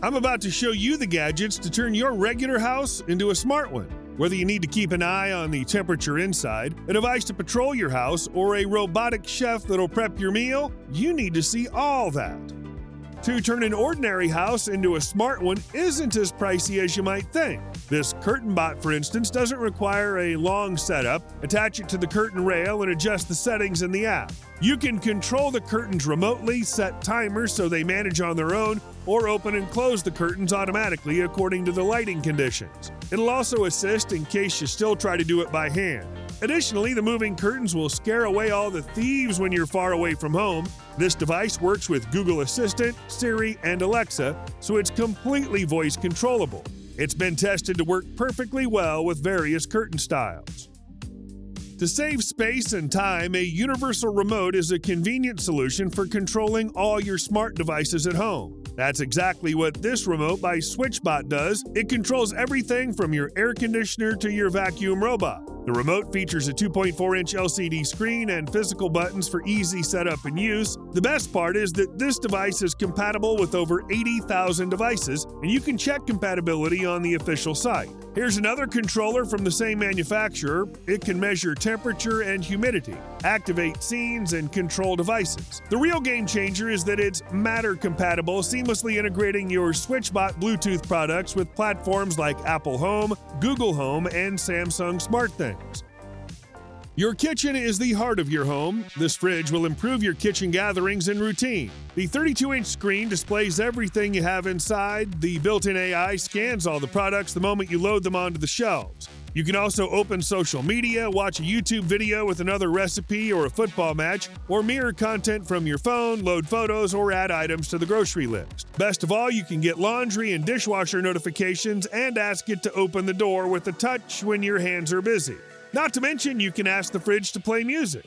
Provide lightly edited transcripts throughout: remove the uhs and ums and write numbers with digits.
I'm about to show you the gadgets to turn your regular house into a smart one. Whether you need to keep an eye on the temperature inside, a device to patrol your house, or a robotic chef that'll prep your meal, you need to see all that. To turn an ordinary house into a smart one isn't as pricey as you might think. This curtain bot, for instance, doesn't require a long setup. Attach it to the curtain rail and adjust the settings in the app. You can control the curtains remotely, set timers so they manage on their own, or open and close the curtains automatically according to the lighting conditions. It'll also assist in case you still try to do it by hand. Additionally, the moving curtains will scare away all the thieves when you're far away from home. This device works with Google Assistant, Siri, and Alexa, so it's completely voice controllable. It's been tested to work perfectly well with various curtain styles. To save space and time, a universal remote is a convenient solution for controlling all your smart devices at home. That's exactly what this remote by Switchbot does. It controls everything from your air conditioner to your vacuum robot. The remote features a 2.4-inch LCD screen and physical buttons for easy setup and use. The best part is that this device is compatible with over 80,000 devices, and you can check compatibility on the official site. Here's another controller from the same manufacturer. It can measure temperature and humidity, activate scenes, and control devices. The real game changer is that it's Matter compatible, seamlessly integrating your Switchbot Bluetooth products with platforms like Apple Home, Google Home, and Samsung SmartThings. Your kitchen is the heart of your home. This fridge will improve your kitchen gatherings and routine. The 32-inch screen displays everything you have inside. The built-in AI scans all the products the moment you load them onto the shelves. You can also open social media, watch a YouTube video with another recipe or a football match, or mirror content from your phone, load photos, or add items to the grocery list. Best of all, you can get laundry and dishwasher notifications and ask it to open the door with a touch when your hands are busy. Not to mention, you can ask the fridge to play music.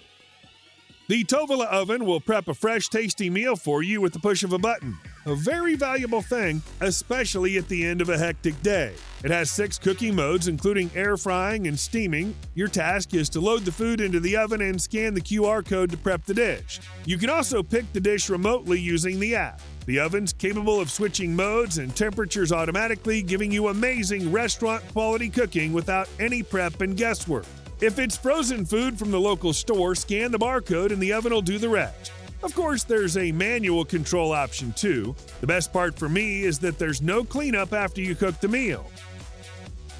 The TOA Oven will prep a fresh, tasty meal for you with the push of a button. A very valuable thing, especially at the end of a hectic day. It has 6 cooking modes, including air frying and steaming. Your task is to load the food into the oven and scan the QR code to prep the dish. You can also pick the dish remotely using the app. The oven's capable of switching modes and temperatures automatically, giving you amazing restaurant-quality cooking without any prep and guesswork. If it's frozen food from the local store, scan the barcode and the oven will do the rest. Of course, there's a manual control option too. The best part for me is that there's no cleanup after you cook the meal.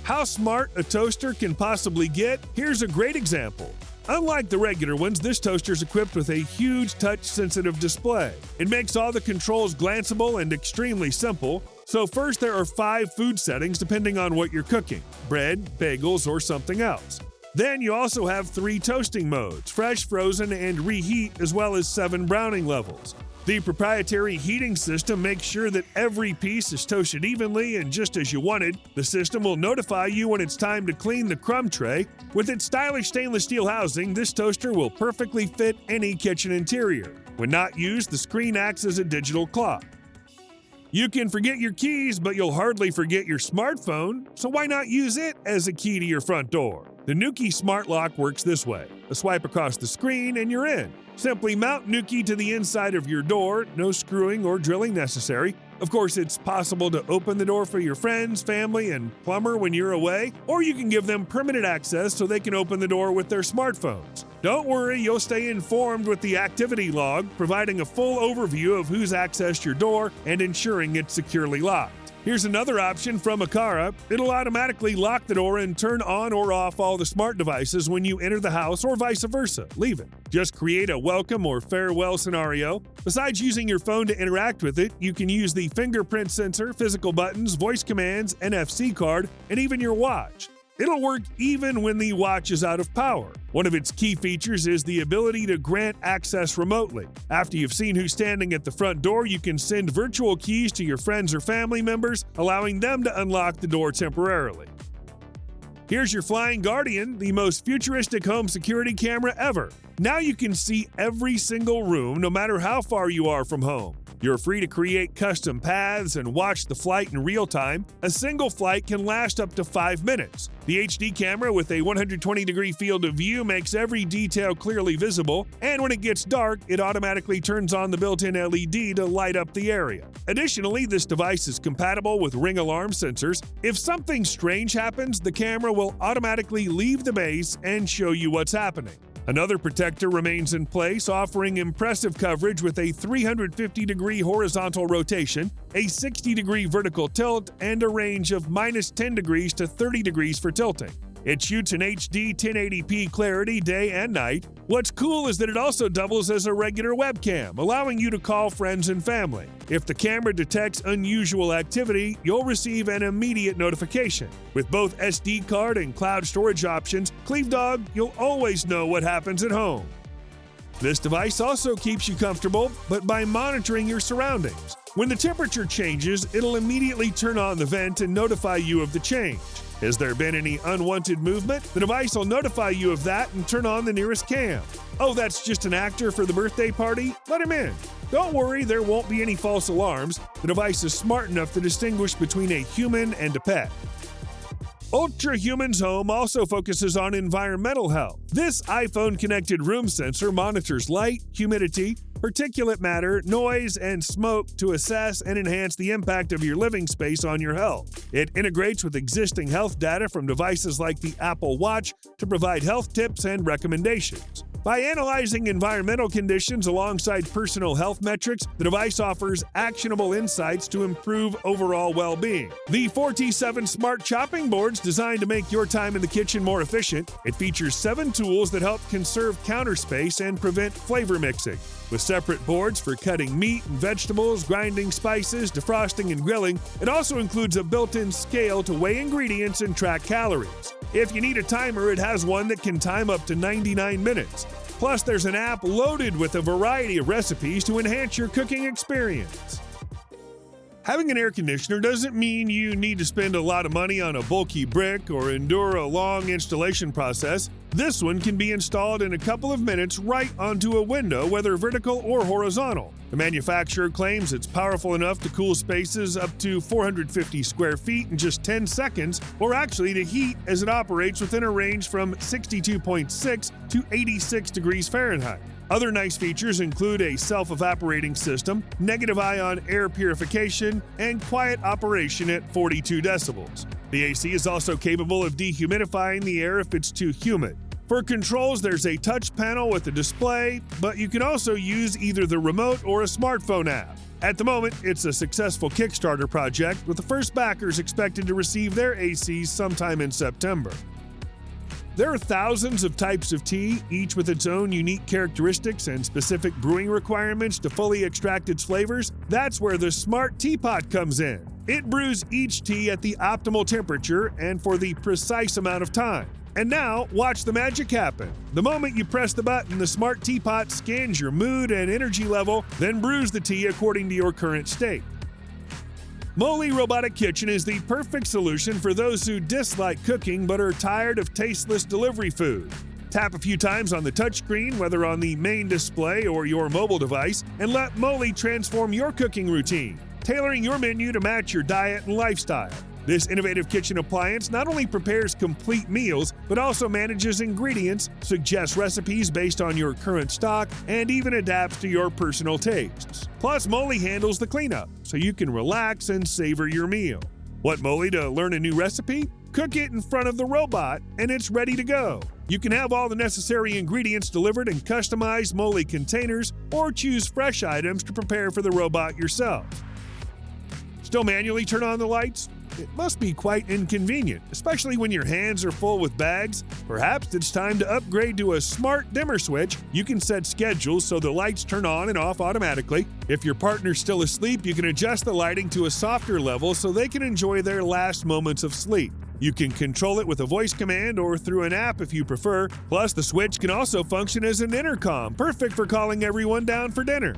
How smart a toaster can possibly get? Here's a great example. Unlike the regular ones, this toaster is equipped with a huge touch-sensitive display. It makes all the controls glanceable and extremely simple. So first, there are 5 food settings depending on what you're cooking: bread, bagels, or something else. Then you also have 3 toasting modes: fresh, frozen, and reheat, as well as 7 browning levels. The proprietary heating system makes sure that every piece is toasted evenly and just as you wanted. The system will notify you when it's time to clean the crumb tray. With its stylish stainless steel housing, this toaster will perfectly fit any kitchen interior. When not used, the screen acts as a digital clock. You can forget your keys, but you'll hardly forget your smartphone, so why not use it as a key to your front door? The Nuki Smart Lock works this way. A swipe across the screen and you're in. Simply mount Nuki to the inside of your door, no screwing or drilling necessary. Of course, it's possible to open the door for your friends, family, and plumber when you're away, or you can give them permanent access so they can open the door with their smartphones. Don't worry, you'll stay informed with the activity log, providing a full overview of who's accessed your door and ensuring it's securely locked. Here's another option from Aqara. It'll automatically lock the door and turn on or off all the smart devices when you enter the house or vice versa. Leave it. Just create a welcome or farewell scenario. Besides using your phone to interact with it, you can use the fingerprint sensor, physical buttons, voice commands, NFC card, and even your watch. It'll work even when the watch is out of power. One of its key features is the ability to grant access remotely. After you've seen who's standing at the front door, you can send virtual keys to your friends or family members, allowing them to unlock the door temporarily. Here's your Flying Guardian, the most futuristic home security camera ever. Now you can see every single room, no matter how far you are from home. You're free to create custom paths and watch the flight in real time. A single flight can last up to 5 minutes. The HD camera with a 120-degree field of view makes every detail clearly visible, and when it gets dark, it automatically turns on the built-in LED to light up the area. Additionally, this device is compatible with Ring alarm sensors. If something strange happens, the camera will automatically leave the base and show you what's happening. Another protector remains in place, offering impressive coverage with a 350-degree horizontal rotation, a 60-degree vertical tilt, and a range of -10 degrees to 30 degrees for tilting. It shoots in HD 1080p clarity day and night. What's cool is that it also doubles as a regular webcam, allowing you to call friends and family. If the camera detects unusual activity, you'll receive an immediate notification. With both SD card and cloud storage options, CleaveDog, you'll always know what happens at home. This device also keeps you comfortable, but by monitoring your surroundings. When the temperature changes, it'll immediately turn on the vent and notify you of the change. Has there been any unwanted movement? The device will notify you of that and turn on the nearest cam. Oh, that's just an actor for the birthday party? Let him in. Don't worry, there won't be any false alarms. The device is smart enough to distinguish between a human and a pet. Ultra Human's Home also focuses on environmental health. This iPhone-connected room sensor monitors light, humidity, particulate matter, noise, and smoke to assess and enhance the impact of your living space on your health. It integrates with existing health data from devices like the Apple Watch to provide health tips and recommendations. By analyzing environmental conditions alongside personal health metrics, the device offers actionable insights to improve overall well-being. The 4T7 Smart Chopping Board's designed to make your time in the kitchen more efficient. It features 7 tools that help conserve counter space and prevent flavor mixing. With separate boards for cutting meat and vegetables, grinding spices, defrosting, and grilling, it also includes a built-in scale to weigh ingredients and track calories. If you need a timer, it has one that can time up to 99 minutes. Plus, there's an app loaded with a variety of recipes to enhance your cooking experience. Having an air conditioner doesn't mean you need to spend a lot of money on a bulky brick or endure a long installation process. This one can be installed in a couple of minutes right onto a window, whether vertical or horizontal. The manufacturer claims it's powerful enough to cool spaces up to 450 square feet in just 10 seconds, or actually to heat as it operates within a range from 62.6 to 86 degrees Fahrenheit. Other nice features include a self-evaporating system, negative ion air purification, and quiet operation at 42 decibels. The AC is also capable of dehumidifying the air if it's too humid. For controls, there's a touch panel with a display, but you can also use either the remote or a smartphone app. At the moment, it's a successful Kickstarter project, with the first backers expected to receive their ACs sometime in September. There are thousands of types of tea, each with its own unique characteristics and specific brewing requirements to fully extract its flavors. That's where the Smart Teapot comes in. It brews each tea at the optimal temperature and for the precise amount of time. And now, watch the magic happen. The moment you press the button, the Smart Teapot scans your mood and energy level, then brews the tea according to your current state. Moly Robotic Kitchen is the perfect solution for those who dislike cooking but are tired of tasteless delivery food. Tap a few times on the touchscreen, whether on the main display or your mobile device, and let Moly transform your cooking routine, tailoring your menu to match your diet and lifestyle. This innovative kitchen appliance not only prepares complete meals, but also manages ingredients, suggests recipes based on your current stock, and even adapts to your personal tastes. Plus, Moly handles the cleanup, so you can relax and savor your meal. Want Moly to learn a new recipe? Cook it in front of the robot, and it's ready to go. You can have all the necessary ingredients delivered in customized Moly containers, or choose fresh items to prepare for the robot yourself. Still manually turn on the lights? It must be quite inconvenient, especially when your hands are full with bags. Perhaps it's time to upgrade to a smart dimmer switch. You can set schedules so the lights turn on and off automatically. If your partner's still asleep, you can adjust the lighting to a softer level so they can enjoy their last moments of sleep. You can control it with a voice command or through an app if you prefer. Plus, the switch can also function as an intercom, perfect for calling everyone down for dinner.